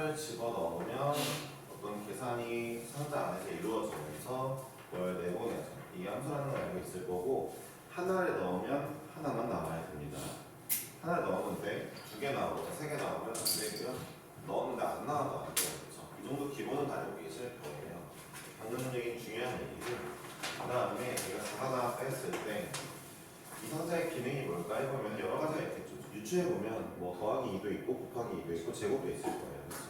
숫자를 집어넣으면 어떤 계산이 상자 안에서 이루어지면서 뭘 내보내죠. 이게 함수라는 걸 알고 있을 거고, 하나를 넣으면 하나만 남아야 됩니다. 하나를 넣었는데 2개 나오고 3개 나오면 안 되고요. 넣었는데 안 나와도 안 돼요. 그렇죠? 이 정도 기본은 다 알고 계실 거예요. 방정적인 중요한 얘기고, 그 다음에 제가 4가 뺐을 때 이 상자의 기능이 뭘까 해보면 여러 가지가 있겠죠. 유추해보면 뭐 더하기 2도 있고 곱하기 2도 있고 제곱도 있을 거예요. 그렇죠?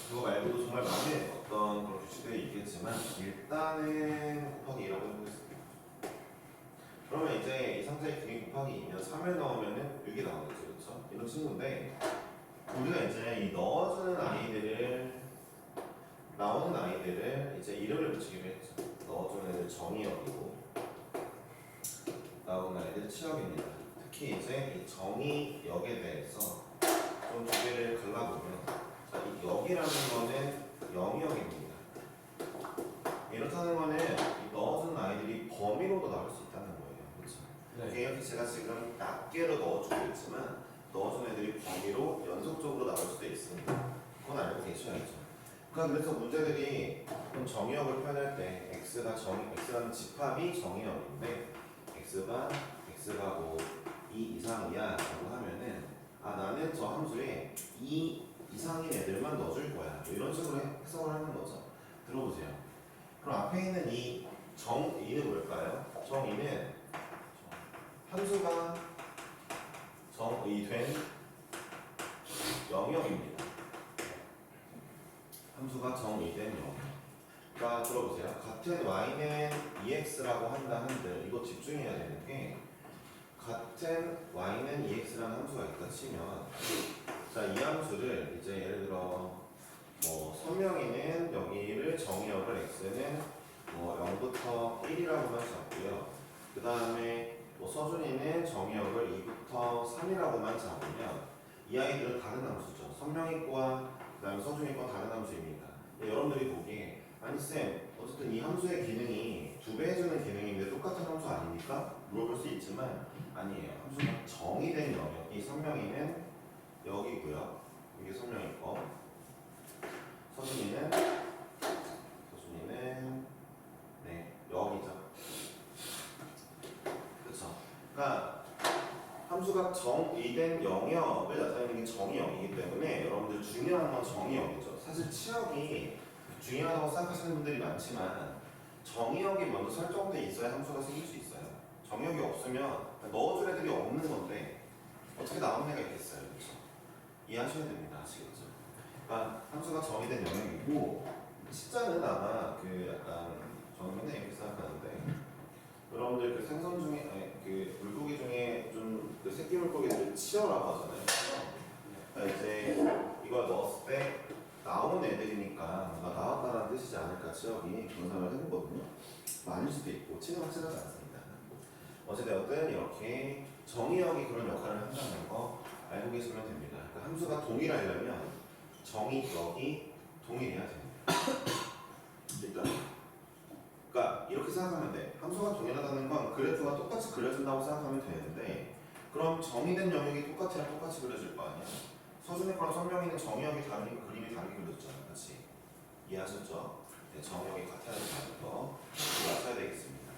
그거 말고도 정말 많은 어떤 그런 규칙들이 있겠지만 일단은 곱하기 2라고 해보겠습니다. 그러면 이제 이 상자의 기능이 곱하기 2면 3을 넣으면은 6이 나오겠죠. 그렇죠? 이런 친구인데 우리가 이제 이 넣어주는 아이들을 나오는 아이들을 이제 이름을 붙이기로 했죠. 넣어주는 애들 정의역이고 나오는 아이들 치역입니다. 특히 이제 이 정의역에 대해서 좀 두 개를 갈라보면 자, 이 역이라는 거는 영역입니다. 이렇다는 거는 이 넣어주는 아이들이 범위로도 나올 수 있다는 거예요. 그렇죠? 네. 이렇게 제가 지금 낱개로 넣어주고 있지만 넣어준 애들이 범위로 연속적으로 나올 수도 있습니다. 그건 알고 계셔야죠. 그러니까 그래서 문제들이 좀 정의역을 표현할 때 x라는 집합이 정의역인데 x가 x가고 2 이상이야 라고 하면은 아 나는 저 함수에 2 이상인 애들만 넣어줄 거야 뭐 이런 식으로 해석을 하는 거죠. 들어보세요. 그럼 앞에 있는 이 정의는 뭘까요? 정의는 함수가 정의된 영역입니다. 함수가 정의된 영역. 그러니까 들어보세요. 같은 y는 2x라고 한다 한들 이거 집중해야 되는 게 같은 y는 2x라는 함수가 있다 치면 자, 이 함수를 이제 예를 들어 뭐 선명이는 여기를 정의역을 x는 뭐 0부터 1이라고만 잡고요. 그 다음에 뭐 서준이는 정의역을 2부터 3이라고만 잡으면 이 아이들은 다른 함수죠. 선명이과 그 다음에 서준이과 다른 함수입니다. 여러분들이 보기에 아니 쌤 어쨌든 이 함수의 기능이 2배 해주는 기능인데 똑같은 함수 아닙니까? 물어볼 수 있지만 아니에요. 함수가 정의된 영역이 선명이는 여기고요. 이게 선명일 거. 서준이는 네 여기죠. 그렇죠. 그러니까 함수가 정의된 영역을 나타내는 게 정의역이기 때문에 여러분들 중요한 건 정의역이죠. 사실 치역이 중요하다고 생각하시는 분들이 많지만 정의역이 먼저 설정돼 있어야 함수가 생길 수 있어요. 정의역이 없으면 넣어줄 애들이 없는 건데 어떻게 나오는 애가 있겠어요. 그렇죠? 이해하셔야 됩니다. 아시겠죠? 그러니까 함수가 정의된 영역이고 숫자는 아마 그 약간 저는 맨날 이렇게 생각하는데 여러분들 그 생선 중에 아니, 그 물고기 중에 좀 그 새끼 물고기들 치어라고 하잖아요. 그러니까 이제 이걸 넣었을 때 나온 애들이니까 뭔가 나왔다는 뜻이지 않을까 치역이 그런 생각을 해보거든요. 뭐 아닐 수도 있고 치는 확실하지 않습니다. 어찌되었든 이렇게 정의역이 그런 역할을 한다는 거 알고 계시면 됩니다. 그러니까 함수가 동일하려면 정의역이 동일해야 됩니다. 일단 그러니까 이렇게 생각하면 돼. 함수가 동일하다는 건 그래프가 똑같이 그려진다고 생각하면 되는데 그럼 정의된 영역이 똑같이랑 똑같이 그려질 거 아니야. 서준이 거랑 선명이는 정의역이 다르니까 그림이 다르게 그려졌잖아. 그렇지? 이해하셨죠? 네, 정의역이 같아야 되는 거 맞춰야 되겠습니다.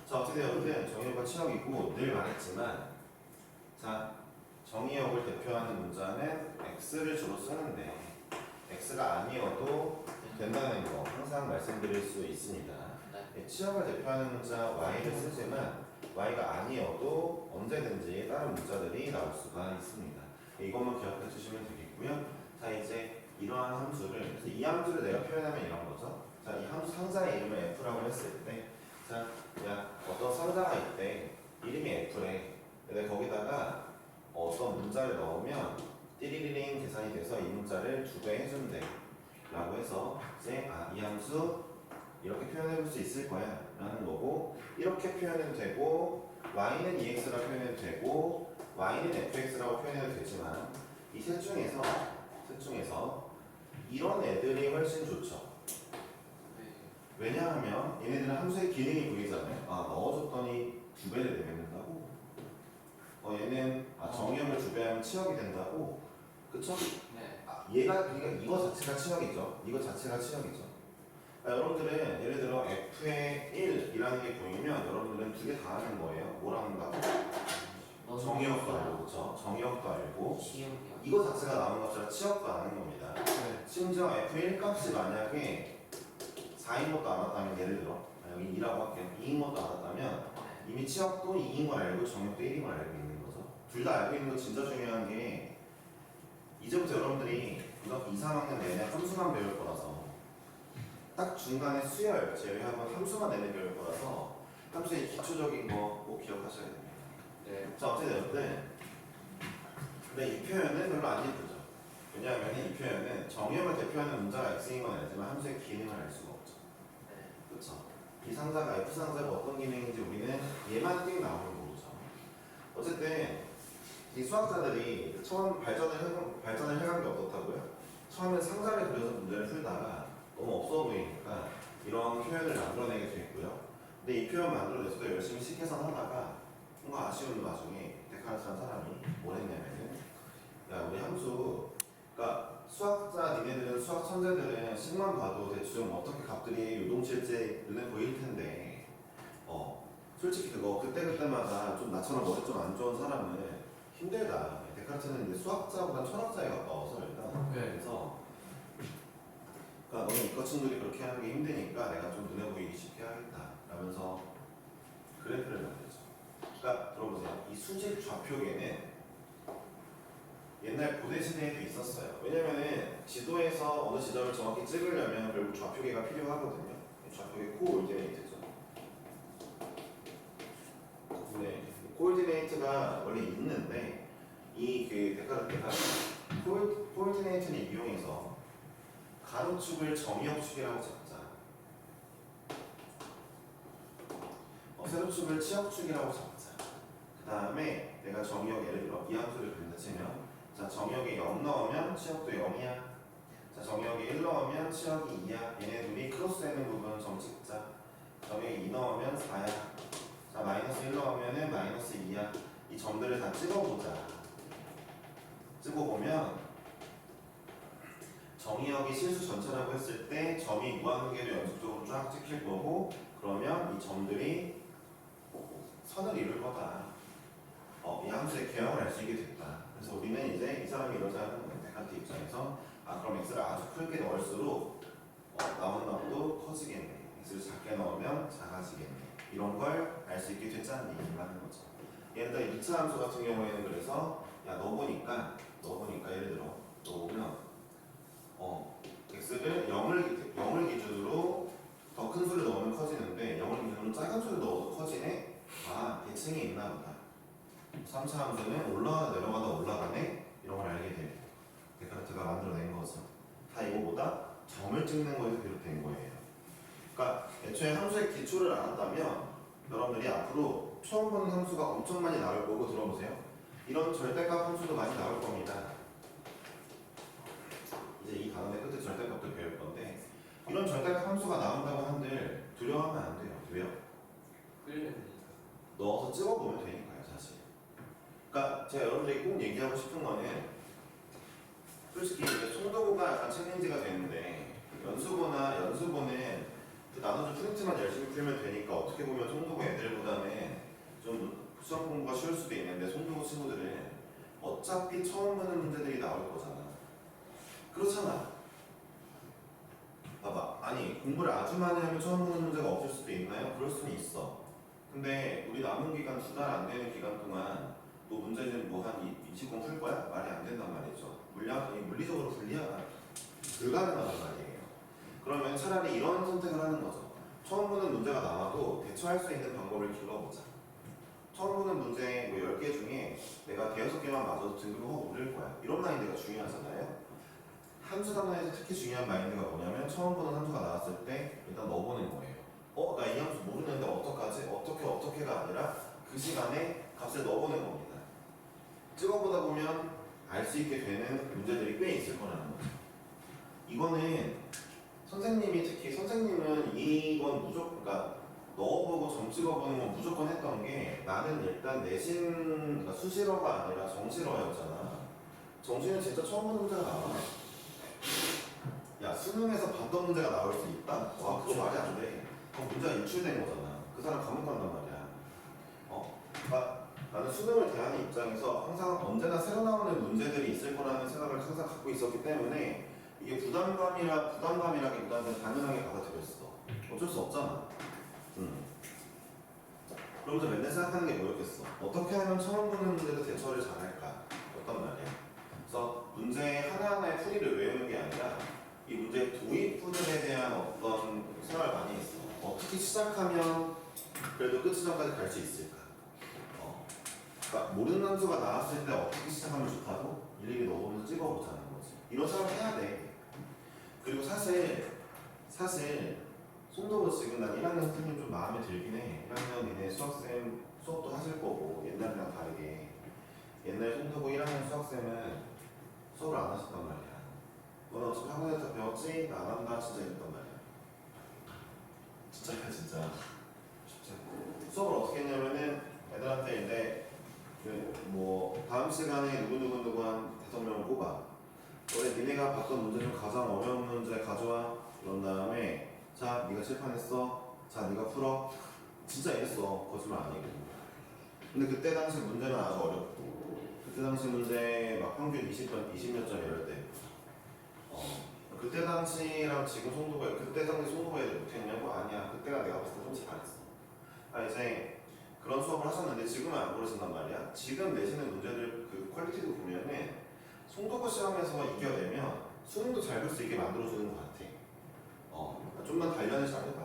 자, 어쨌든 여러분들 정의역과 치역이고 늘 말했지만 자, 정의역을 대표하는 문자는 x를 주로 쓰는데 x가 아니어도 된다는 거 항상 말씀드릴 수 있습니다. 네, 치역을 대표하는 문자 y를 쓰지만 y가 아니어도 언제든지 다른 문자들이 나올 수가 있습니다. 이것만 기억해 주시면 되겠고요. 자, 이제 이러한 함수를 그래서 이 함수를 내가 표현하면 이런 거죠. 자, 이 함수 상자의 이름을 f라고 했을 때 자, 야, 어떤 상자가 있대. 이름이 f래. 근데 거기다가 어떤 문자를 넣으면 띠리리링 계산이 돼서 이 문자를 2배 해준대 라고 해서 이제 이 함수 이렇게 표현해 볼 수 있을 거야 라는 거고 이렇게 표현해도 되고 y는 2x라고 표현해도 되고 y는 fx라고 표현해도 되지만 이 셋 중에서 이런 애들이 훨씬 좋죠. 왜냐하면 얘네들은 함수의 기능이 보이잖아요. 아 넣어줬더니 2배를 내뱉는다고 얘는 정의역을 2배하면 치역이 된다고 그쵸? 네. 얘가 그러니까 이거 자체가 치역이죠. 이거 자체가 치역이죠. 여러분들은 예를 들어 f의 1이라는 게 보이면 여러분들은 두 개 다 아는 거예요. 뭐라는 건가? 정의역도 알고, 그렇죠? 정의역도 알고 시험이요. 이거 자체가 나오는 것처럼 치역도 아는 겁니다. 네. 심지어 f1 값이 만약에 4인 것도 알았다면 예를 들어 여기 2라고 할게요. 2인 것도 알았다면 이미 치역도 2인 걸 알고 정의역도 1인 걸 알고 있는 거죠. 둘 다 알고 있는 거 진짜 중요한 게 이제부터 여러분들이 고등학교 2, 3학년 내내 함수만 배울 거라서 딱 중간에 수열 제외하고 함수만 내내 배울 거라서 함수의 기초적인 거 꼭 기억하셔야 됩니다. 네. 자, 어쨌든 여러분들 근데 이 표현은 별로 안 예쁘죠. 왜냐하면 이 표현은 정의역을 대표하는 문자가 x인 건 알지만 함수의 기능을 알 수가 없죠. 네. 그렇죠. 이 상자가 f 상자가 어떤 기능인지 우리는 얘만 띵 나오면 모르죠. 어쨌든 이 수학자들이 처음 발전을 해간 게 어떻다고요? 처음에 상자를 그려서 문제를 풀다가 너무 없어 보이니까 이런 표현을 만들어내게 됐고요. 근데 이 표현 만들어내서도 열심히 식계산 하다가 뭔가 아쉬운 와중에 데카르트라는 사람이 뭘 했냐면은 야 우리 함수 그러니까 수학자 니네들은 수학 천재들은 식만 봐도 대충 어떻게 값들이 요동칠지 눈에 보일 텐데 솔직히 그거 그때마다 좀 나처럼 머리 좀 안 좋은 사람은 힘들다. 데카르트는 이제 수학자보다 철학자에 가까워서 일단 네. 그래서 그러니까 너는 이과 친구들이 그렇게 하는 게 힘드니까 내가 좀 눈에 보이기 쉽게 하겠다 라면서 그래프를 만들죠. 그러니까 들어보세요. 이 수직 좌표계는 옛날 고대 시대에도 있었어요. 왜냐면은 지도에서 어느 지점을 정확히 찍으려면 결국 좌표계가 필요하거든요. 좌표계 코올디네이트죠. 네, 코올디네이트가 원래 있는데 이 그 데카르트가 코올디네이트를 이용해서 가로축을 정의역축이라고 잡자. 세로축을 치역축이라고 잡자. 그 다음에 내가 정의역 예를 들어 이 함수를 그린다 치면 자 정의역에 0 넣으면 치역도 0이야. 자 정의역에 1 넣으면 치역이 2야. 얘네 둘이 크로스되는 부분 점 찍자. 정의역에 2 넣으면 4야. 자 마이너스 1 넣으면 마이너스 2야. 이 점들을 다 찍어보자. 찍어보면 정의역이 실수 전체라고 했을 때 점이 무한관계도 연속적으로 쫙 찍힐 거고 그러면 이 점들이 선을 이룰 거다. 이 함수의 개형을 알 수 있게 됐다. 그래서 우리는 이제 이 사람이 이러자는 데카르트 입장에서 그럼 x를 아주 크게 넣을수록 나오는 값도 커지겠네. x를 작게 넣으면 작아지겠네. 이런 걸 알 수 있게 됐자는 얘기라는 거죠. 예를 들어 2차 함수 같은 경우에는 그래서 야 너 보니까 예를 들어 너 보면 x를 0을 기준으로 더 큰 수를 넣으면 커지는데 0을 기준으로 작은 수를 넣어도 커지네? 대칭이 있나 보다. 3차 함수는 올라가다 내려가다 올라가네? 이런 걸 알게 돼. 데카르트가 만들어낸 거죠. 다 이거보다 점을 찍는 거에서 비롯된 거예요. 그러니까 애초에 함수의 기초를 알았다면 여러분들이 앞으로 처음 보는 함수가 엄청 많이 나올 거고 들어보세요. 이런 절대값 함수도 많이 나올 겁니다. 이제 이 단원의 끝에 절대값도 배울 건데 이런 절대값 함수가 나온다고 한들 두려워하면 안 돼요. 왜요? 넣어서 찍어보면 되니까요, 사실. 그러니까 제가 여러분들이 꼭 얘기하고 싶은 거는 솔직히 이제 송도고가 약간 챌린지가 되는데 연수고는 그 나눠준 프린트만 열심히 풀면 되니까 어떻게 보면 송도고 애들보다는 좀 수학 공부가 쉬울 수도 있는데 송도고 친구들은 어차피 처음 보는 문제들이 나올 거잖아. 그렇잖아. 봐봐. 아니 공부를 아주 많이 하면 처음 보는 문제가 없을 수도 있나요? 그럴 수는 있어. 근데 우리 남은 기간 2달 안 되는 기간 동안 너 문제는 뭐 한 20권 풀 거야? 말이 안 된단 말이죠. 물리적으로 불가능하단 말이에요. 그러면 차라리 이런 선택을 하는 거죠. 처음 보는 문제가 나와도 대처할 수 있는 방법을 길러보자. 처음 보는 문제 뭐 10개 중에 내가 대여섯 개만 맞아도 등급을 확 오를 거야. 이런 마인드가 중요하잖아요. 함수 단어에서 특히 중요한 마인드가 뭐냐면 처음 보는 함수가 나왔을 때 일단 넣어보는 거예요. 나 이 함수 모르는데 어떡하지? 어떻게가 아니라 그 시간에 값을 넣어보는 겁니다. 찍어보다 보면 알 수 있게 되는 문제들이 꽤 있을 거라는 거죠. 이거는 선생님은 이건 무조건, 그러니까 넣어보고 점 찍어보는 건 무조건 했던 게 나는 일단 내신, 그러니까 수시러가 아니라 정시러였잖아. 정시는 진짜 처음 보는 문제가 나와. 야 수능에서 봤던 문제가 나올 수 있다? 와 그거 말이 안 돼. 그럼 문제가 유출된 거잖아. 그 사람 감옥 간단 말이야. 그러니까 나는 수능을 대하는 입장에서 항상 언제나 새로 나오는 문제들이 있을 거라는 생각을 항상 갖고 있었기 때문에 이게 부담감이라기보다는 당연하게 받아들였어. 어쩔 수 없잖아. 그러면서 맨날 생각하는 게 뭐였겠어? 어떻게 하면 처음 보는 문제도 대처를 잘할까? 어떤 말이야? 그래서 문제 하나하나의 풀이를 외우는 게 아니라 이 문제의 도입부들에 대한 어떤 생각을 많이 했어. 어떻게 시작하면 그래도 끝 지점까지 갈 수 있을까? 그러니까 모르는 함수가 나왔을 때 어떻게 시작하면 좋다고 일일이 넣어보면서 찍어보자는 거지. 이런 생각을 해야 돼. 그리고 사실 손도부 지금 난 1학년 선생님 좀 마음에 들긴 해. 1학년 니네 수학쌤 수업도 하실 거고 옛날이랑 다르게 옛날 손도부 1학년 수학쌤은 수업을 안 하셨단 말이야. 너는 어차피 학원에서 배웠지? 나 안 한다 진짜 이랬단 말이야. 진짜야 진짜. 수업을 어떻게 했냐면은 애들한테 이제 뭐 다음 시간에 누구한 5명을 뽑아. 너네 니네가 봤던 문제 중 가장 어려운 문제 가져와. 그런 다음에 자 네가 칠판했어. 자 네가 풀어. 진짜 이랬어. 거짓말 아니고. 근데 그때 당시 문제는 아주 어렵고 그때 당시 문제 막 평균 20몇 점 이럴 때 그때 당시랑 지금 송도가 그때 당시 송도가 애들 못했냐고? 아니야. 그때가 내가 봤을 때 좀 잘했어. 이제 그런 수업을 하셨는데 지금은 안 그러신단 말이야. 지금 내시는 문제들 그 퀄리티도 보면은 송도고 시험에서 이겨내면 수능도 잘 볼 수 있게 만들어주는 것 같아. 좀만 단련을 잘해봐.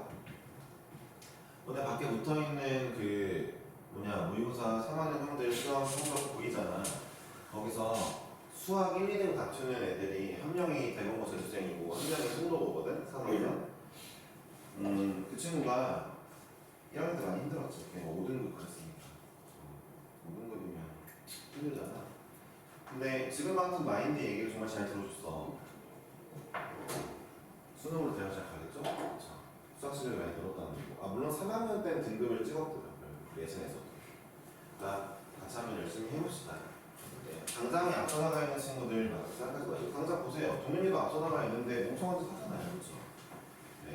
근데 밖에 붙어있는 그 모의고사 3학년 형들 시험 성적 보이잖아. 거기서 수학 1, 2등 다투는 애들이 한 명이 대공고 재수생이고 한 명이 송도고거든. 3학년. 그 친구가 1학년 때 많이 힘들었지. 그냥 5등급 그랬으니까. 5등급이면 힘들잖아. 근데 지금 같은 마인드 얘기를 정말 잘 들어줬어. 수능으로 대학 잘 가겠죠? 그렇죠. 수학 실력이 많이 늘었다는 거. 물론 3학년 때는 등급을 찍었더라고요. 예선에서도. 그러니까 같이 한번 열심히 해봅시다. 네. 당장에 앞서 나가 있는 친구들 생각하지 마시고 당장 보세요. 동현이도 앞서 나가 있는데 멍청한 짓 하잖아요. 그렇죠? 네.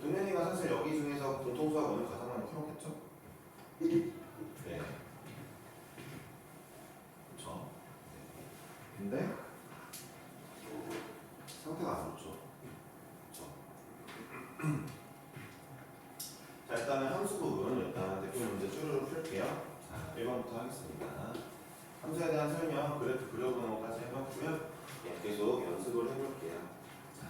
동현이가 사실 여기 중에서 공통수학 오늘 가장 많이 풀었겠죠? 네. 그렇죠? 네. 근데 상태가 안 좋죠. 그렇죠? 자, 일단은 함수 부분 일단 대표 문제 쭈루루 풀게요. 자, 1번부터 하겠습니다. 함수에 대한 설명, 그래프 그려보는 것까지 해봤고요. 계속 연습을 해볼게요. 자,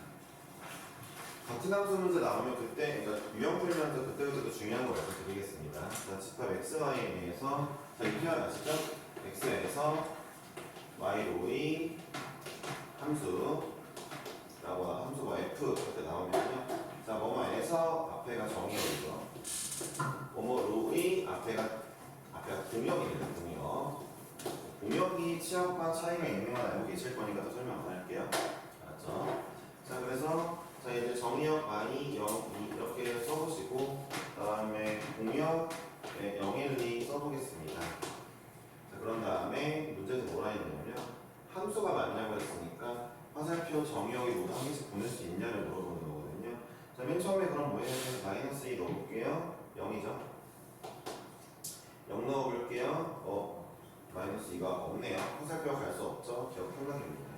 같은 함수 문제 나오면 그때, 그러니까 유형 풀면서 그때그때도 중요한 거 말씀드리겠습니다. 자, 집합 XY에 대해서 자, 이 표현 아시죠? X에서 Y로 의 함수라고 함수가 F 이렇게 나오면요. 자, 뭐뭐에서 앞에가 정의역이죠. 뭐뭐로의 앞에가 공역이래요. 공역이 치역과 차이가 있는 건 알고 계실 거니까 더 설명 안 할게요. 알았죠? 자, 그래서 자 이제 정의역 I, 0, 2 이렇게 써보시고 그 다음에 공역 0, 1, 2 써보겠습니다. 자, 그런 다음에 문제에서 뭐라 했냐면요. 함수가 맞냐고 했으니까 화살표 정의역이 모두 한 개씩 보낼 수 있냐를 물어보는 거거든요. 자, 맨 처음에 그럼 뭐 해야 되나? 마이너스 2 넣어볼게요. 0이죠. 0 넣어볼게요. 마이너스 2가 없네요. 화살표가 갈 수 없죠. 기억 생각입니다.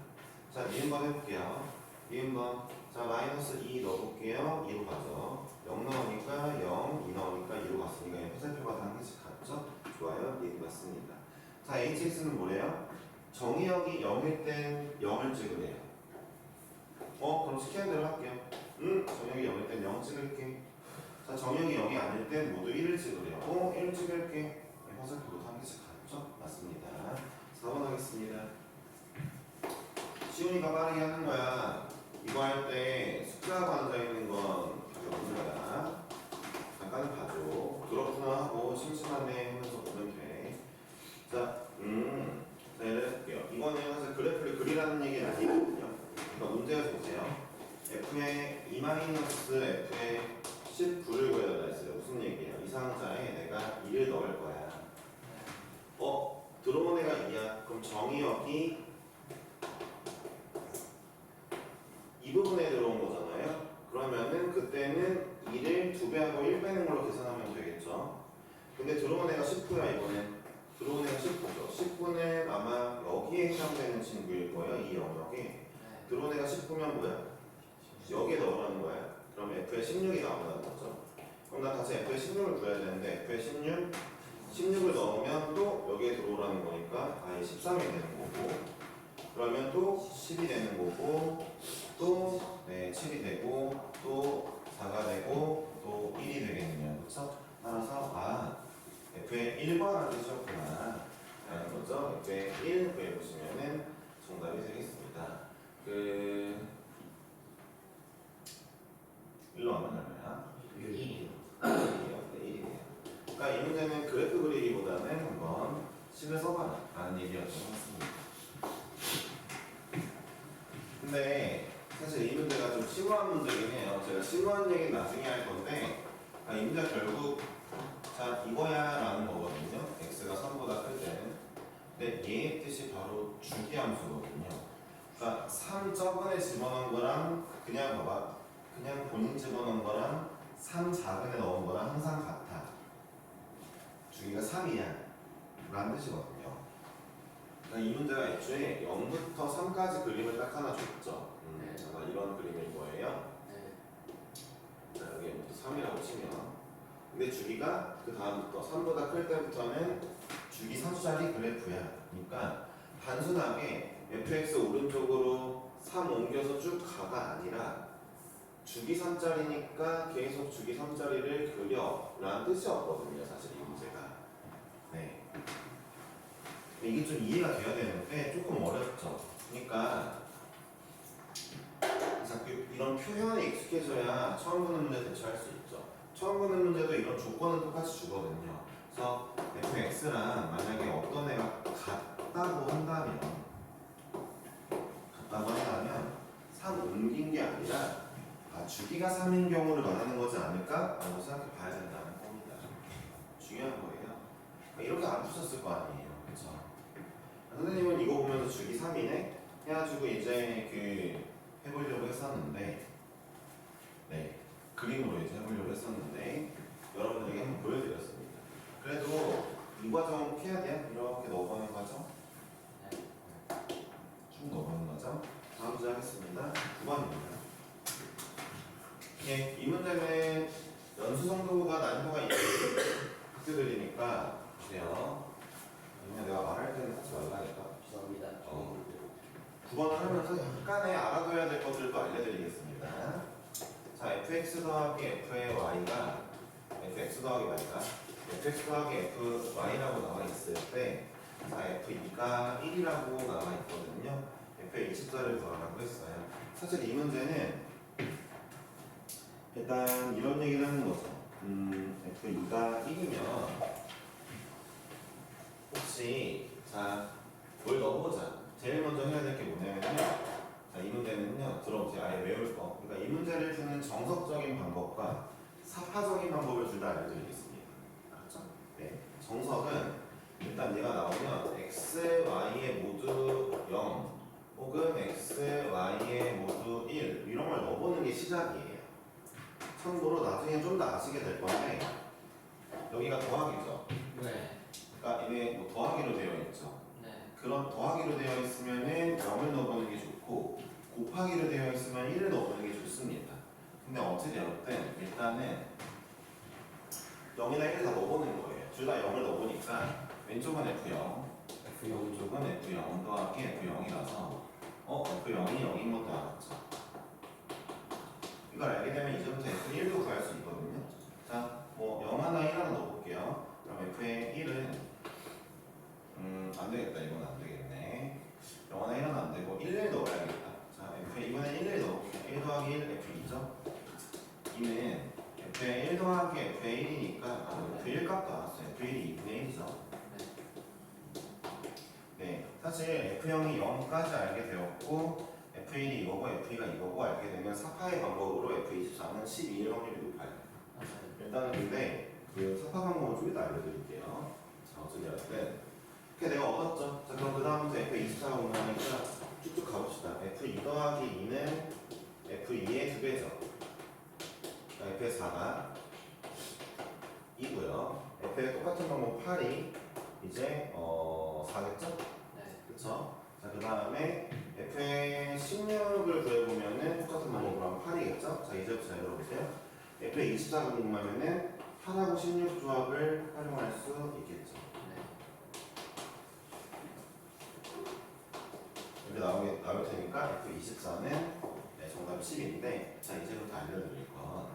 자, 니은번 해볼게요. 니은번. 자, 마이너스 2 넣어볼게요. 2로 가죠. 0 넣으니까 0, 2 넣으니까 2로 갔으니까 화살표가 다 한 개씩 갔죠. 좋아요. 니은 맞습니다. 자, hx는 뭐래요? 정의역이 0일 땐 0을 찍으래요. 그럼 시키는 대로 할게요. 정의역이 0일 땐 0 찍을게. 자, 정의역이 0이 아닐 땐 모두 1을 찍으래요. 1 찍을게. 화살표도 한 개씩 갔죠? 맞습니다. 4번 하겠습니다. 시훈이가 빠르게 하는 거야. 이거 할 때 숫자하고 앉아있는 건 없는 거야. 잠깐 봐줘. 그렇구나 하고 심심하네 하면서 보면 돼. 자, 자, 예를 들게요. 이거는 사실 그래프를 그리라는 얘기는 아니거든요. 그러니까 문제에서 보세요. f의 2-f의 19를 구해달라 했어요. 무슨 얘기예요? 이 상자에 내가 2를 넣을 거야. 들어온 애가 2야. 그럼 정의역이 2 근데 들어온 애가 19야 이번엔. 들어온 애가 19죠. 19는 아마 여기에 해당되는 친구일 거예요. 이 영역에. 들어온 애가 19면 뭐야? 여기에 넣으라는 거야. 그럼 F에 16이 나온다는 거죠. 그럼 나 다시 F에 16을 구해야 되는데 F에 16을 넣으면 또 여기에 들어오라는 거니까 아예 13이 되는 거고, 그러면 또 10이 되는 거고, 또 7이 되고, 또 4가 되고, 또 1이 되겠네요. 그렇죠? 따라서 F의 1번라는 뜻이었구나 라는 거죠. F의 1 구해보시면은 정답이 되겠습니다. 일로 하면 얼마야? 1이요. 네, 1이네요. 그러니까 이 문제는 그래프 그리기보다는 한번 식을 써봐라 라는 얘기였던 것 같습니다. 근데 사실 이 문제가 좀 심오한 문제긴 해요. 제가 심오한 얘기는 나중에 할 건데, 이 문제 결국 자 이거야 라는 거거든요. x가 3보다 클 때는. 근데 얘의 뜻이 바로 주기함수거든요. 그러니까 3 저번에 집어넣은 거랑 그냥 봐봐, 그냥 본인 집어넣은 거랑 3 작은에 넣은 거랑 항상 같아. 주기가 3이야 라는 뜻이거든요. 그러니까 이 문제가 애초에 0부터 3까지 그림을 딱 하나 줬죠. 아마 이런 그림일 거예요. 자, 여기부터 3이라고 치면, 근데 주기가 그 다음부터 3보다 클 때부터는 주기 3수짜리 그래프야. 그러니까 단순하게 fx 오른쪽으로 3 옮겨서 쭉 가가 아니라 주기 3짜리니까 계속 주기 3짜리를 그려 라는 뜻이었거든요. 사실 이 문제가. 네. 이게 좀 이해가 돼야 되는데 조금 어렵죠. 그러니까 자꾸 이런 표현에 익숙해져야 처음 보는 문제 대처할 수 있죠. 처음 보는 문제도 이런 조건은 똑같이 주거든요. 그래서 fx랑 만약에 어떤 애가 같다고 한다면 3 옮긴 게 아니라 주기가 3인 경우를 말하는 거지 않을까? 라고 생각해 봐야 된다는 겁니다. 중요한 거예요. 이렇게 안 푸셨을 거 아니에요. 그쵸? 선생님은 이거 보면서 주기 3이네? 해가지고 이제 해보려고 했었는데, 네, 그림으로 이제 해보려고 했었는데 여러분들에게 한번 보여드렸습니다. 그래도 이 과정 꼭 해야 돼요. 이렇게 넣어보는 과정, 쭉 넣어보는 과정. 다음 문제 하겠습니다. 9번입니다. 이 문제는 연수 정도가 난이도가 있는 학교들이니까 보세요. 그냥 내가 말할 때는 하지 말라니까. 죄송합니다. 9번을 하면서 약간의 알아둬야 될 것들도 알려드리겠습니다. 자, fx 더하기 f의 y가 fx 더하기 fy라고 나와 있을 때, 자, f2가 1이라고 나와 있거든요. f의 20자를 더하라고 했어요. 사실 이 문제는 일단 이런 얘기를 하는 거죠. f2가 1이면 혹시 뭘 넣어보자. 제일 먼저 해야 될 게 뭐냐면요. 자, 이 문제는요, 들어보세요. 아예 외울 거. 그러니까 이 문제를 푸는 정석적인 방법과 사파적인 방법을 둘 다 알려드리겠습니다. 알았죠? 네. 정석은 일단 얘가 나오면 x, y에 모두 0 혹은 x, y에 모두 1 이런 걸 넣어보는 게 시작이에요. 참고로 나중에 좀 더 아시게 될 건데 여기가 더하기죠. 네. 그러니까 얘네 뭐 더하기로 되어 있죠. 네. 그럼 더하기로 되어 있으면은 0을 넣어보는 게 좋고, 곱하기로 되어 있으면 1을 넣어보는 게 좋습니다. 근데 어떻게 되었든 일단은 0이나 1을 다 넣어보는 거예요. 둘 다 0을 넣어보니까 왼쪽은 F0, 오른쪽은 F0 더하기 F0이라서 F0이 0인 것도 알았죠. 이걸 알게 되면 이제부터 F1도 구할 수 있거든요. 자, 뭐 0 하나 1 하나 넣어볼게요. 그럼 F의 1은 안 되겠다. 이건 안 되겠네. 0 하나 1 하나 안 되고 1을 넣어야겠다. 자, F에 이번엔 1을 넣어볼게요. 1 더하기 1 F2죠. 2는 F의 1 더하기 F의 1이니까 F1 값도 알았어요. F1이 2분의 1이죠. 네, 사실 F0이 0까지 알게 되었고 F1이 이거고 F2가 이거고 알게 되면 사파의 방법으로 F24는 12일 확률이 높아요. 일단은 근데 그 사파 방법을 좀 이따 알려드릴게요. 자, 어쨌든 이렇게 내가 얻었죠. 자, 그럼 그 다음부터 F24가 공부하니까 쭉쭉 가봅시다. F2 더하기 2는 F2의 2배죠. F의 4가 2고요. F의 똑같은 3.5 8이 이제 4겠죠? 네. 그쵸? 자, 그 다음에 f의 16을 구해보면은 똑같은 방법으로 하면 8이겠죠? 자, 이제부터 잘 들어보세요. f의 24를 궁금하면은 8하고 16 조합을 활용할 수 있겠죠. 네. 이렇게 나올 테니까 F24는 네, 정답 10인데, 자, 이제부터 알려드릴 건.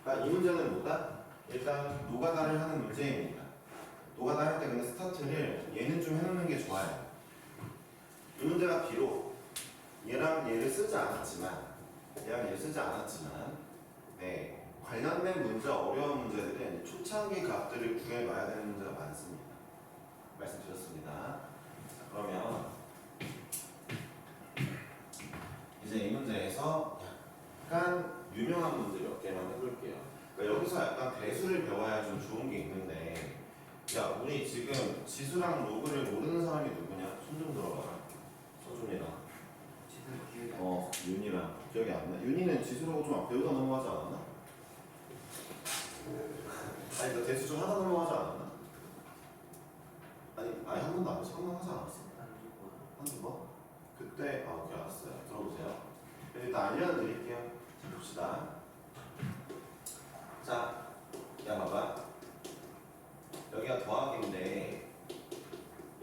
그러니까 이 문제는 뭐다? 일단 노가다를 하는 문제입니다. 노가다 할 때 근데 스타트를 얘는 좀 해놓는 게 좋아요. 이 문제가 비록 얘랑 얘를 쓰지 않았지만, 네, 관련된 문제, 어려운 문제들은 초창기 값들을 구해놔야 되는 문제가 많습니다. 말씀드렸습니다. 자, 그러면 이제 이 문제에서 약간 유명한 문제 몇 개만 해볼게요. 그러니까 여기서 약간 대수를 배워야 좀 좋은 게 있는데, 야, 우리 지금 지수랑 로그를 모르는 사람이 누구냐? 손 좀 들어봐라. 서준이랑 지금 기억이 안 나요. 윤이랑 기억이 안 나. 윤이는 지수라고 좀 배우다 넘어가지 않았나? 아니, 너 대수 좀 하다 넘어가지 않았나? 아니 한 번도 안 해서 한 번 하지 않았어? 한두 번? 그때 오케이 알았어요. 들어보세요. 일단 알려드릴게요. 자, 봅시다. 자, 야 봐봐. 여기가 더하기인데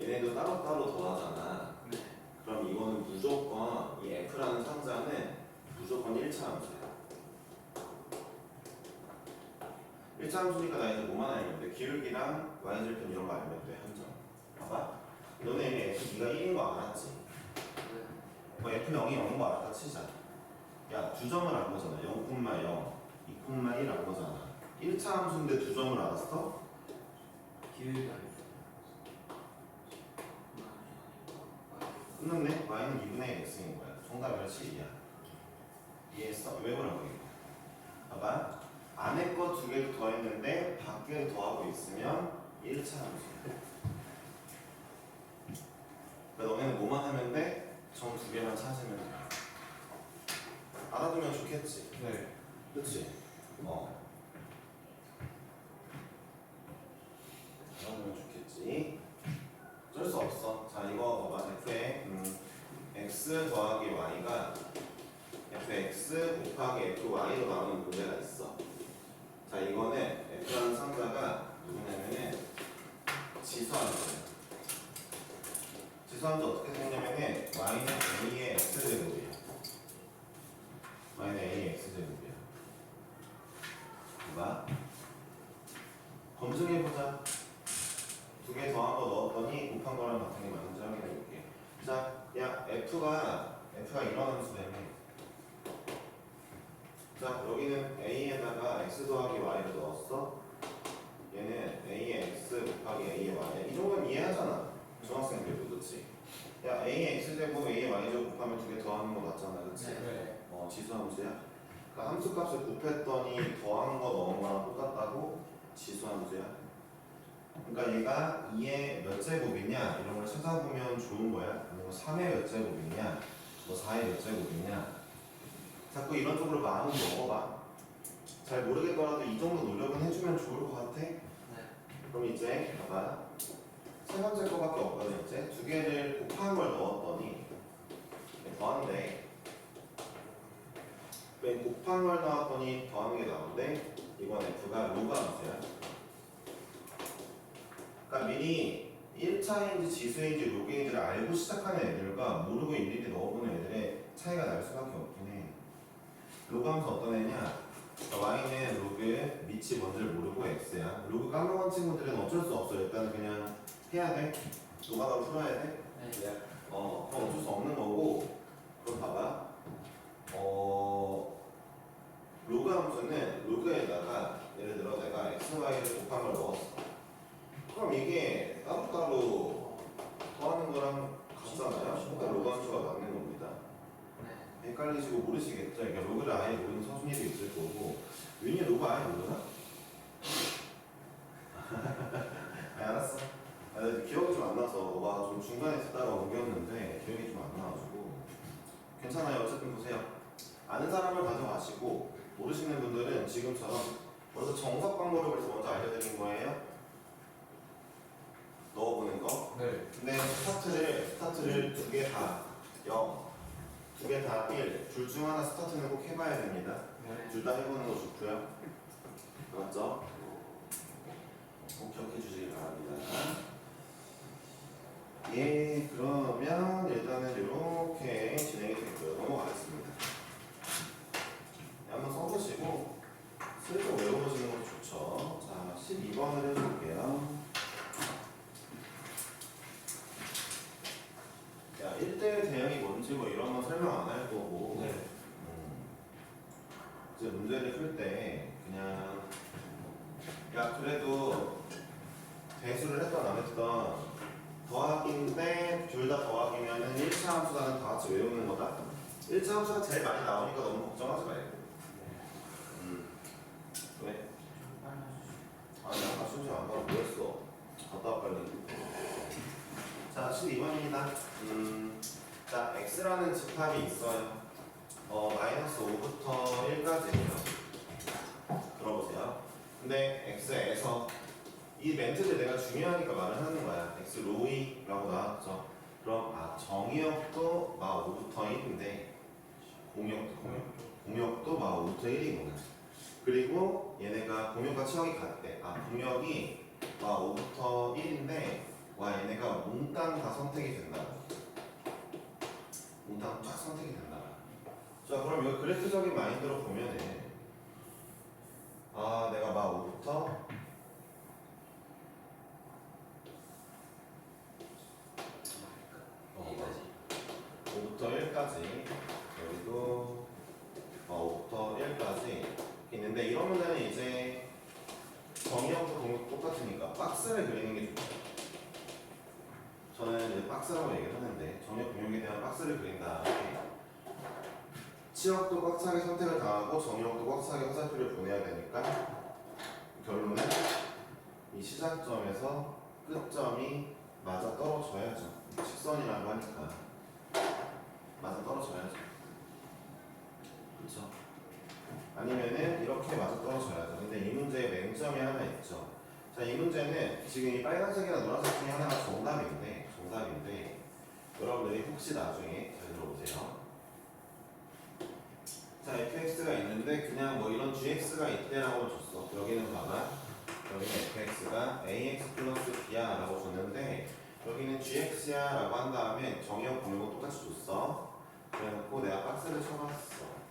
얘네도 따로따로 더하잖아. 네. 그럼 이거는 무조건 이 F라는 상자는 무조건 1차 함수야. 1차 함수니까 나 이제 뭐만 알면 돼? 기울기랑 y절편 이런 거 알면 돼. 한점. 봐봐. 너네 이미 F 네가 1인 거 알았지? 네. 뭐 F 0이 0인 거 알았다 치자. 야, 두 점을 안 거잖아. 0,0, 2,1 안 거잖아. 1차 함수인데 두 점을 알았어? 기억이 안 나요. 끝났네? y는 2분의 1 x인 거야. 정답이 7이야. 이해했어? 왜 그런 거야? 봐봐. 안에 거 두 개도 더했는데 밖에 더하고 있으면 1차 함수야. 그러니까 너네는 뭐만 하면 돼? 점 두 개만 찾으면 돼. 알아두면 좋겠지? 네. 그치? 알아두면 좋겠지? 어쩔 수 없어. 자, 이거 봐봐. f의 x 더하기 y가 fx 곱하기 fy로 나오는 문제가 있어. 자, 이거는 f라는 상자가 누구냐면은 지수함수야. 지수함수 어떻게 생겼냐면은 y는 a의 x제곱이야. y는 a의 x제곱이야. 봐봐. 검증해보자. 두 개 더한 거 넣었더니 곱한 거랑 같은 게 맞는지 확인해볼게. 자, 야, F가 이런 함수라며. 자, 여기는 A에다가 X 더하기 Y를 넣었어. 얘는 A의 X 곱하기 A의 Y야. 이 정도는 이해하잖아. 중학생들도 그렇지. 야, A의 X제곱 A의 Y제곱 곱하면 두 개 더하는 거 맞잖아. 그렇지? 네. 지수함수야. 그러니까 함수값을 곱했더니 더한 거 넣은 거랑 똑같다고 지수함수야. 그러니까 얘가 2의 몇 제곱이냐 이런 걸 찾아보면 좋은 거야. 아니면 3의 몇 제곱이냐, 뭐 4의 몇 제곱이냐. 자꾸 이런 쪽으로 마음을 먹어봐. 잘 모르겠더라도 이 정도 노력은 해주면 좋을 것 같아. 네. 그럼 이제 봐봐. 세 번째 거밖에 없거든. 이제 두 개를 곱한 걸 넣었더니 더한데 왜 곱한 걸 넣었더니 더하는 게 나오는데 이번 F가 로그 함수야. 그러니까 미리 1차인지 지수인지 로그인지를 알고 시작하는 애들과 모르고 일일이 넣어보는 애들의 차이가 날 수밖에 없긴 해. 로그 함수 어떤 애냐? 그러니까 y는 로그 밑이 뭔지를 모르고 x야. 로그 까먹은 친구들은 어쩔 수 없어. 일단 그냥 해야 돼. 노가다로 풀어야 돼. 네. 그럼 어쩔 수 없는 거고. 그럼 봐봐. 로그 함수는 로그에다가 예를 들어 내가 x, y를 곱한 걸 넣었어. 그럼 이게 따로따로 더하는 거랑 같잖아요. 그러니까 로그 함수가 맞는 겁니다. 네. 헷갈리시고 모르시겠죠? 그러니까 로그를 아예 모르는 서준이도 있을 거고. 윤이 로그 아예 모르나? 알았어. 기억이 좀 안 나서 너가 좀 중간에 듣다가 옮겼는데 기억이 좀 안 나가지고 괜찮아요. 어쨌든 보세요. 아는 사람을 가져가시고 모르시는 분들은 지금처럼 먼저 정석 방법을 그래서 먼저 알려드린 거예요. 넣어보는 거. 네. 근데 스타트를 두 개 다 0, 두 개 다 1, 둘 중 하나 스타트는 꼭 해봐야 됩니다. 네. 둘 다 해보는 거 좋고요. 맞죠? 꼭 기억해 주시길 바랍니다. 예, 그러면 일단은 이렇게 진행이 됐고요. 넘어가겠습니다. 네, 한번 써보시고 슬쩍 외워보시는 것도 좋죠. 자, 12번을 해볼게요. 야, 1대1 대응이 뭔지 뭐 이런 건 설명 안 할 거고 네. 이제 문제를 풀 때 그냥 야 그래도 배수를 했던 안 했던 더하기인데 둘 다 더하기면은 1차 함수라는 다 같이 외우는 거다. 1차 함수가 제일 많이 나오니까 너무 걱정하지 말고. 왜? 아니 아까 순서 안 가고 뭐했어? 갔다 와 빨리. 자 12번입니다. 자 x라는 집합이 있어요. 마이너스 5부터 1까지예요. 들어보세요. 근데 x에서 이 멘트들 내가 중요하니까 말을 하는 거야. x 로이라고 나왔죠. 그럼 정의역도 마 5부터 1인데 공역도 마 5부터 1이구나. 그리고 얘네가 공역과 치역이 같대. 공역이 마 5부터 1인데 와 얘네가 몽땅 다 선택이 된다. 몽땅 쫙 선택이 된다. 자 그럼 이거 그래프적인 마인드로 보면은 내가 마 5부터 5부터 1까지 그리고 5부터 1까지 있는데 이런 문제는 이제 정의역도 공역도 똑같으니까 박스를 그리는 게 좋죠. 저는 이제 박스라고 얘기를 하는데 정의역 공역에 대한 박스를 그린 다음에 치역도 꽉 차게 선택을 당하고 정의역도 꽉 차게 화살표를 보내야 되니까 결론은 이 시작점에서 끝점이 맞아 떨어져야죠. 직선이라고 하니까 맞아 떨어져야죠. 그렇죠? 아니면은 이렇게 맞아 떨어져야죠. 근데 이 문제에 맹점이 하나 있죠. 자, 이 문제는 지금 이 빨간색이나 노란색 중에 하나가 정답인데 여러분들이 혹시 나중에 잘 들어보세요. 자, fx가 있는데 그냥 뭐 이런 gx가 있대라고 줬어. 여기는 봐봐. 여기는 fx가 ax 플러스 b야 라고 줬는데 여기는 gx야 라고 한 다음에 정의역 공역은 똑같이 줬어. 그래놓고 내가 박스를 쳐봤어.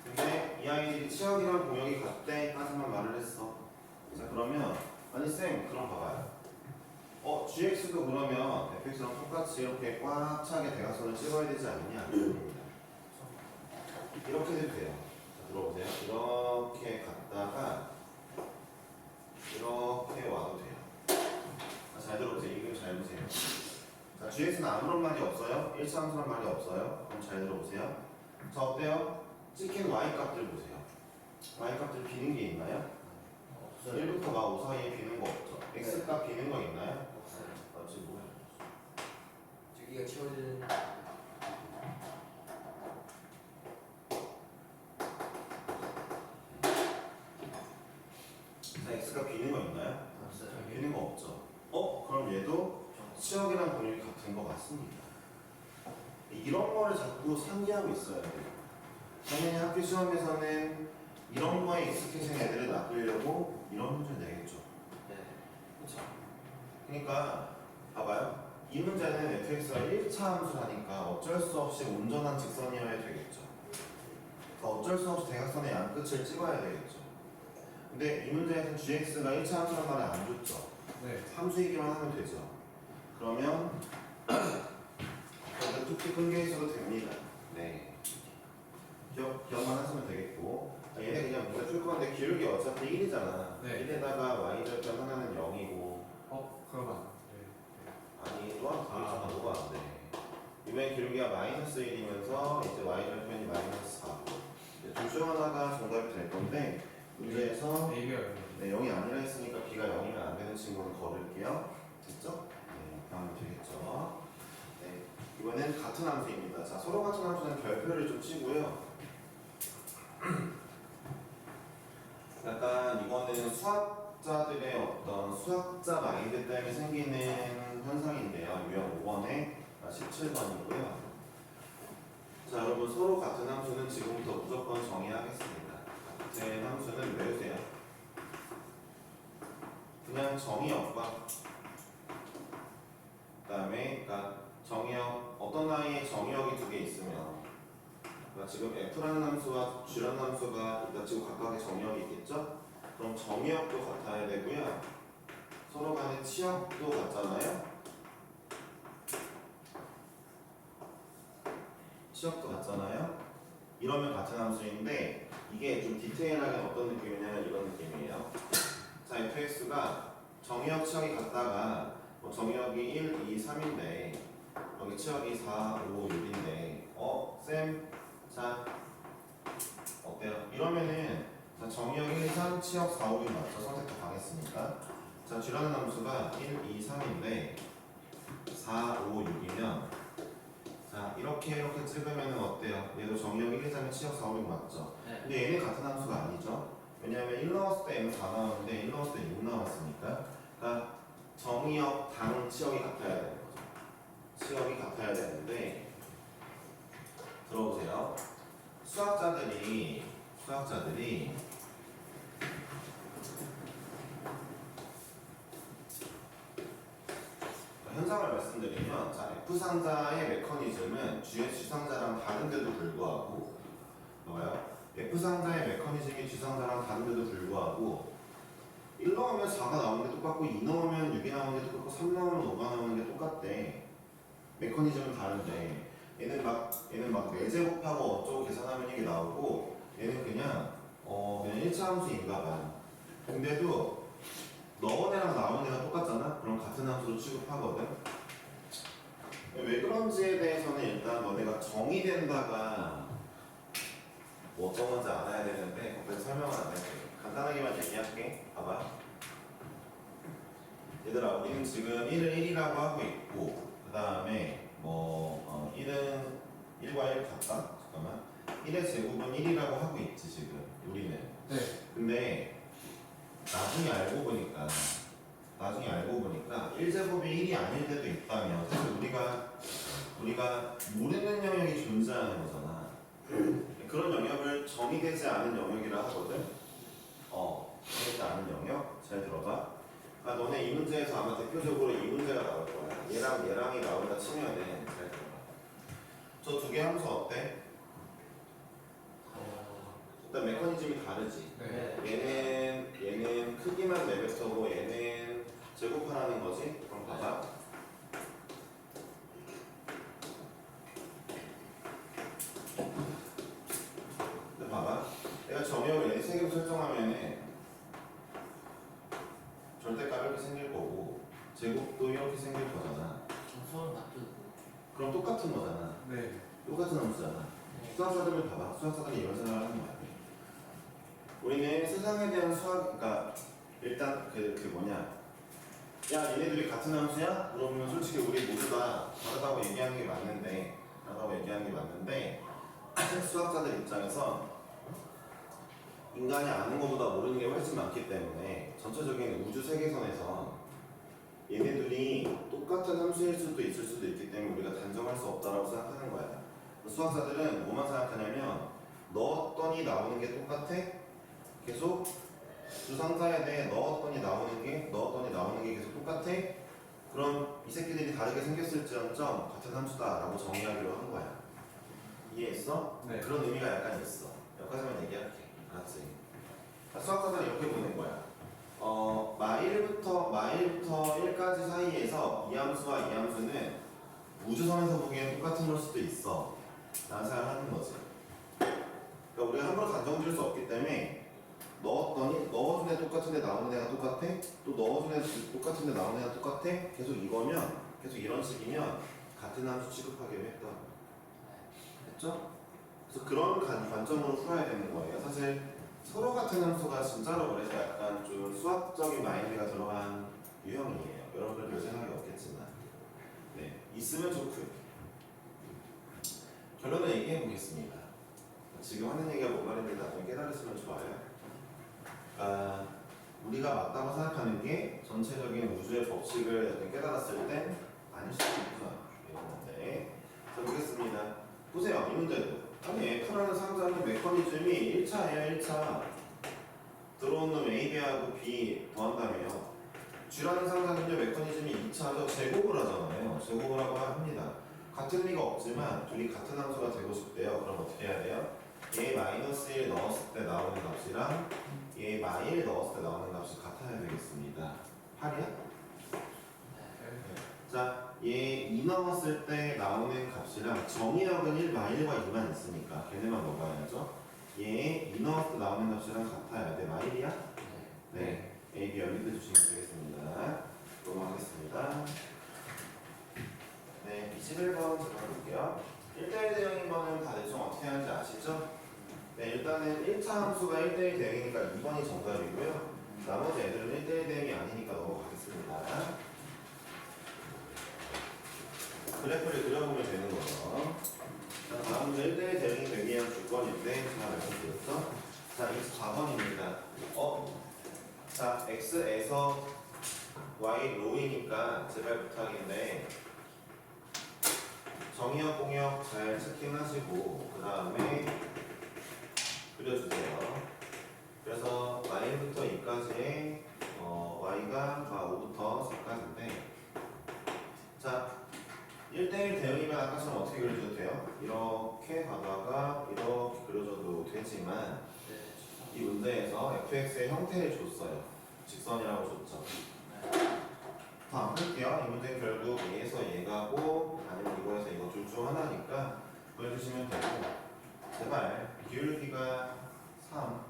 근데 이 아이들이 치역이랑 공역이 같대 까지만 말을 했어. 자 그러면 아니 쌤 그럼 봐봐요. gx도 그러면 fx랑 똑같이 이렇게 꽉 차게 대각선을 찍어야 되지 않느냐? 이렇게 해도 돼요. 자, 들어보세요. 이렇게 갔다가 이렇게 와도 돼요. 잘 들어보세요. 이 그림 잘 보세요. 자, gx는 아무런 말이 없어요. 1차 함수란 말이 없어요. 그럼 잘 들어보세요. 자, 어때요? 찍힌 y 값들 보세요. y 값들 비는 게 있나요? 1부터 마 5 사이에 비는 거 없죠. x 값 비는 거 있나요? 없어요. 지금 뭐야? 저기가 채워지는 자, x가 비는 거 있나요? 없어요. 비는 거 없죠. 그럼 얘도 치역이랑 공역이 같은 거 맞습니다. 이런 거를 자꾸 상기하고 있어야 돼요. 당연히 학교 시험에서는 이런 거에 익숙해진 애들을 낚으려고 이런 문제를 내겠죠. 네. 그렇죠? 그러니까 봐봐요. 이 문제는 fx가 1차 함수라니까 어쩔 수 없이 온전한 직선이어야 되겠죠. 그러니까 어쩔 수 없이 대각선의 양끝을 찍어야 되겠죠. 근데 이 문제에서는 gx가 1차 함수란 말을 안 줬죠. 네. 함수이기만 하면 되죠. 그러면 툭툭 끊겨 있어도 됩니다. 네. 기억만 하시면 되겠고 얘네 그냥 문제 풀 건데 기울기 어차피 1이잖아. 네. 1에다가 y절편 하나는 0이고 그러면 아니 또 하나 더 있잖아. 뭐가 안 돼. 이번엔 기울기가 마이너스 1이면서 이제 y절편이 마이너스 4. 둘 중 하나가 정답이 될 건데 문제에서 A가 네, 0이 아니라 했으니까 b가 0이면 안 되는 친구는 걸을게요. 됐죠? 네, 하면 되겠죠. 네, 이번엔 같은 함수입니다. 자, 서로 같은 함수는 별표를 좀 치고요. 약간 이거는 수학자들의 어떤 수학자 마인드 때문에 생기는 현상인데요. 유형 5번에 17번이고요. 자, 여러분 서로 같은 함수는 지금부터 무조건 정의하겠습니다. 같은 함수는 외우세요. 그냥 정의역과 그다음에 그러니까 정의역 어떤 나이에 정의역이 두 개 있으면 그러니까 지금 f라는 함수와 g라는 함수가 일단 지금 각각의 정의역이 있겠죠? 그럼 정의역도 같아야 되고요. 서로 간의 치역도 같잖아요. 치역도 같잖아요. 이러면 같은 함수인데 이게 좀 디테일하게 어떤 느낌이냐면 이런 느낌이에요. 자, fx가 정의역 치역이 같다가 뭐 정의역이 1, 2, 3인데 여기 치역이 4, 5, 6인데 쌤, 자 어때요? 이러면은 자, 정의역 1, 3, 치역 4, 5인 맞죠? 선택도 당했으니까. 자, g라는 함수가 1, 2, 3인데 4, 5, 6이면 자, 이렇게 찍으면 어때요? 얘도 정의역 1, 2, 3의 치역 4, 5, 6 맞죠? 네. 근데 얘는 같은 함수가 아니죠? 왜냐하면 1 넣었을 때 얘는 4 나오는데 1 넣었을 때 6 나왔으니까 그러니까 정의역 당 치역이 같아야 되는 거죠. 치역이 같아야 되는데 들어보세요. 수학자들이 현상을 말씀드리면 자, F상자의 메커니즘은 G의 G상자랑 다른데도 불구하고 뭐예요? F상자의 메커니즘이 G상자랑 다른데도 불구하고 1 넣으면 4가 나오는 게 똑같고 2 넣으면 6이 나오는 게 똑같고 3 넣으면 5가 나오는 게 똑같대. 메커니즘은 다른데 얘는 막 4제곱하고 어쩌고 계산하면 이게 나오고 얘는 그냥 1차 함수인가 봐요. 근데도 넣은 애랑 나온 애가 똑같잖아? 그럼 같은 함수로 취급하거든? 왜 그런지에 대해서는 일단 너네가 정의된다가 뭐 어떤 건지 알아야 되는데 거기서 설명을 안 할게. 간단하게만 얘기할게. 봐봐. 얘들아, 우리는 지금 1을 1이라고 하고 있고 그 다음에 1은 1과 1 같다? 잠깐만. 1의 제곱은 1이라고 하고 있지 지금 우리는. 네. 근데 나중에 알고 보니까 1제곱이 1이 아닐 때도 있다면 사실 우리가 모르는 영역이 존재하는 거잖아. 그런 영역을 정의되지 않은 영역이라 하거든. 정의되지 않은 영역. 잘 들어봐. 그러니까 너네 이 문제에서 아마 대표적으로 이 문제가 나올 거야. 얘랑이 나온다 치면은 잘 들어봐. 저 두 개 함수 어때? 일단 메커니즘이 다르지. 네. 얘는 크기만 내뱉어고 얘는 제곱하라는 거지. 그럼 봐봐. 근데 봐봐. 내가 정의역을 얘네 세 개로 설정하면은 절대값 이렇게 생길 거고 제곱도 이렇게 생길 거잖아. 수학 놔두고. 그럼 똑같은 거잖아. 네. 똑같은 함수잖아. 수학자들을 봐봐. 수학자들이 이런 생각을 하는 거야. 우리는 세상에 대한 수학, 그러니까 일단 야, 얘네들이 같은 함수야? 그러면 솔직히 우리 모두 다 다르다고 얘기하는 게 맞는데 수학자들 입장에서 인간이 아는 것보다 모르는 게 훨씬 많기 때문에 전체적인 우주 세계선에서 얘네들이 똑같은 함수일 수도 있을 수도 있기 때문에 우리가 단정할 수 없다라고 생각하는 거야. 수학자들은 뭐만 생각하냐면 넣었더니 나오는 게 똑같아? 계속 주상자에 대해 넣었더니 나오는 게 계속 똑같아? 그럼 이 새끼들이 다르게 생겼을지언정 같은 함수다라고 정의하기로 한 거야. 이해했어? 네. 그런 의미가 약간 있어. 여기까지만 얘기할게. 알았지? 수학자들은 이렇게 보는 거야. 마일부터 1까지 사이에서 이 함수와 이 함수는 우주선에서 보기엔 똑같은 걸 수도 있어. 라는 생각을 하는 거지. 그러니까 우리가 함부로 단정 지을 수 없기 때문에 넣어준 애 똑같은데 나오는 애가 똑같아? 또 넣어준 애 똑같은데 나오는 애가 똑같아? 계속 이런 식이면 같은 함수 취급하기로 했던. 했죠? 그래서 그런 관점으로 풀어야 되는 거예요. 사실 서로 같은 함수가 진짜로 그래서 약간 좀 수학적인 마인드가 들어간 유형이에요. 여러분들 별 생각이 없겠지만. 네, 있으면 좋고요. 결론을 얘기해 보겠습니다. 지금 하는 얘기가 뭔 말인지 나중에 깨달으시면 좋아요. 우리가 맞다고 생각하는 게 전체적인 우주의 법칙을 깨달았을 때 아닐 수도 있구나 이런 건데. 자, 보겠습니다. 보세요. 이 문제도 아니 F라는 상자는 메커니즘이 1차예요. 1차 들어온 놈 AB하고 B 더한다며요. G라는 상자는요 메커니즘이 2차죠. 제곱을 하잖아요. 제곱을 하고 합니다. 같은 리가 없지만 둘이 같은 함수가 되고 싶대요. 그럼 어떻게 해야 돼요? 얘 마이너스 1 넣었을 때 나오는 값이랑 얘 마일 넣었을 때 나오는 값이 같아야 되겠습니다. 8이야? 자, 얘 2 넣었을 때 나오는 값이랑 정의역은 1, 마일과 2만 있으니까 걔네만 넣어봐야죠. 얘 2 넣었을 때 나오는 값이랑 같아야 돼. 마일이야? 네. A, B 연립해 주시면 되겠습니다. 넘어가겠습니다. 네, 21번 제가 볼게요. 1대1 대응인 거는 다 대충 어떻게 하는지 아시죠? 네, 일단은 1차 함수가 1대1 대응이니까 2번이 정답이고요. 나머지 애들은 1대1 대응이 아니니까 넘어가겠습니다. 그래프를 그려보면 되는 거죠. 자, 다음 문제 1대1 대응이 되기 위한 조건인데 제가 말씀드렸죠? 자, 24번입니다. 자, x에서 y 로이니까 제발 부탁인데 정의역 공역 잘 체킹하시고 그 다음에 그려주세요. 그래서 y부터 2까지의 y가 5부터 4까지인데 자 1대1 대응이면 아까처럼 어떻게 그려줘도 돼요? 이렇게 가다가 이렇게 그려줘도 되지만 이 문제에서 fx의 형태를 줬어요. 직선이라고 줬죠. 더 안 풀게요. 이 문제는 결국 A에서 얘가고 아니면 이거에서 이거 둘 중 하나니까 보여주시면 되고 제발 기울기가 3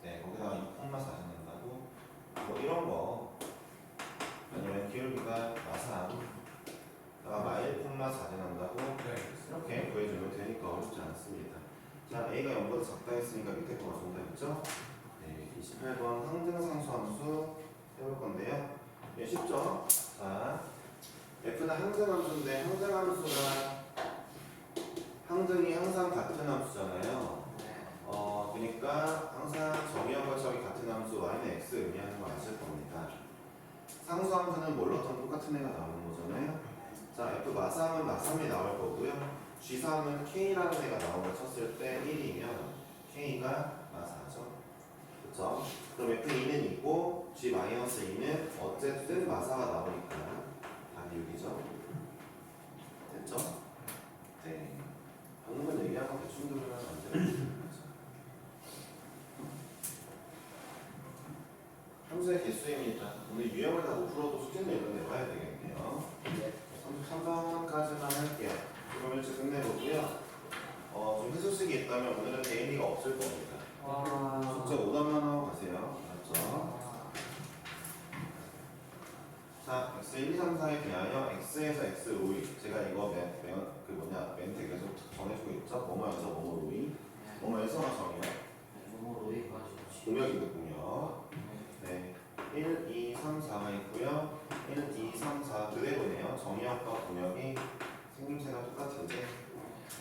네, 거기다가 2콤마 4 넣는다고 뭐 이런 거 아니면 기울기가 마삼 마일 콤마 4 넣는다고 이렇게 보여주면 되니까 어렵지 않습니다. 자, A가 0보다 작다 했으니까 밑에 거가 정답이죠? 네, 28번 항등상수함수 해볼 건데요. 예, 쉽죠? 자, F는 항등함수인데 항등함수가 항등이 항상 같은 함수잖아요. 그러니까 항상 정의역과 척이 같은 함수 y는 x 의미하는 거 아실 겁니다. 상수함수는 뭘로든 똑같은 애가 나오는 거잖아요. 자, F 마삼은 마삼이 나올 거고요. G3은 K라는 애가 나오는 쳤을 때 1이면 K가 마사죠. 그쵸? 그럼 F2는 있고 G-2는 어쨌든 마사가 나오니까 답이 6이죠. 됐죠? 네. 방금 건 얘기하고 대충 들으면 안 되는 함수의 개수입니다. 오늘 유형을 다 못 풀어도 숙제는 이런 데 봐야 되겠네요. 33번까지만 할게요. 그럼 일찍 끝내보고요. 좀 해소식이 있다면 오늘은 데일리가 없을 겁니다. 숙제 오답만 하고 가세요. 알았죠? 자, x 1, 2, 3, 4에 비하여 x에서 x 로이 제가 이거 멘트 계속 정해주고 있죠? 뭐뭐에서 뭐뭐 로이 뭐뭐에서가 정의요. 공역이고 공역. 네, 1, 2, 3, 4가 있고요. 1, 2, 3, 4 그대로네요. 정의역과 공역이 생김새가 똑같은데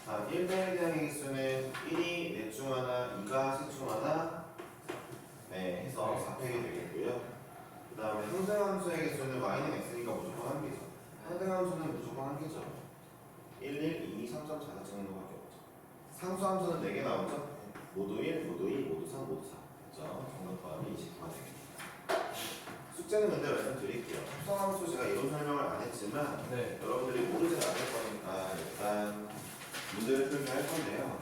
자, 1대1 대응의 개수는 1이 넷 중 하나, 2가 셋 중 하나 네, 해서 4팩이 되겠고요. 그 다음에 항등함수의 개수는 y는 x니까 무조건 한 개죠. 항등함수는 무조건 한 개죠. 1, 1, 2, 3, 3, 4 찍는 거밖에 없죠. 상수함수는 4개 나오죠. 모두 1, 모두 2, 모두 3, 모두 4 그렇죠? 정답 포함이 29가 되겠습니다. 숙제는 근데 말씀드릴게요. 합성함수 제가 이런 설명을 안 했지만 여러분들이 모르진 않을 거니까 일단 문제를 풀게 할 건데요.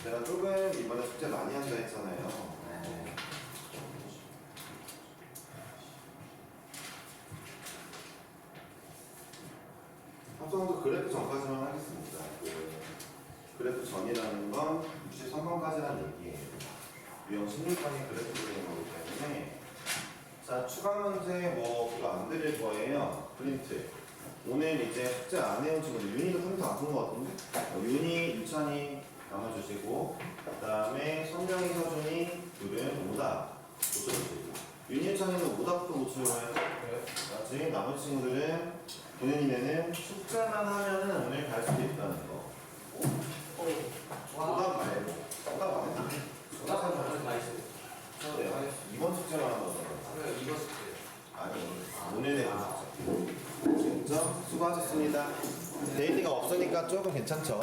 제가 조금 이번에 숙제 많이 한다 했잖아요. 합성함수 그래프 전까지만 하겠습니다. 그래프 전이라는 건 63번까지라는 얘기예요. 유형 16번이 그래프 그리는 거기 때문에 자, 추가 문제 그거 안 드릴 거예요. 프린트. 오늘 이제 숙제 안 해온 친구들 윤희도 컴퓨터 아픈 거 같은데? 윤희, 유찬이 남아주시고 그 다음에 선정이, 서준이 둘은 오답 고쳐주시고 윤희, 유찬이는 오답도 고쳐줘야 돼. 나중에 나머지 친구들은 본인이면은 숙제만 하면은 오늘 갈 수도 있다는 거. 정답 말고. 정답 안 했는데. 정답 하면 다 있어. 저 내가 이번 숙제만 한 거잖아. 그래 이거 숙제. 아니, 오늘 내가 숙제. 진짜 수고하셨습니다. 데이지가 없으니까 조금 괜찮죠?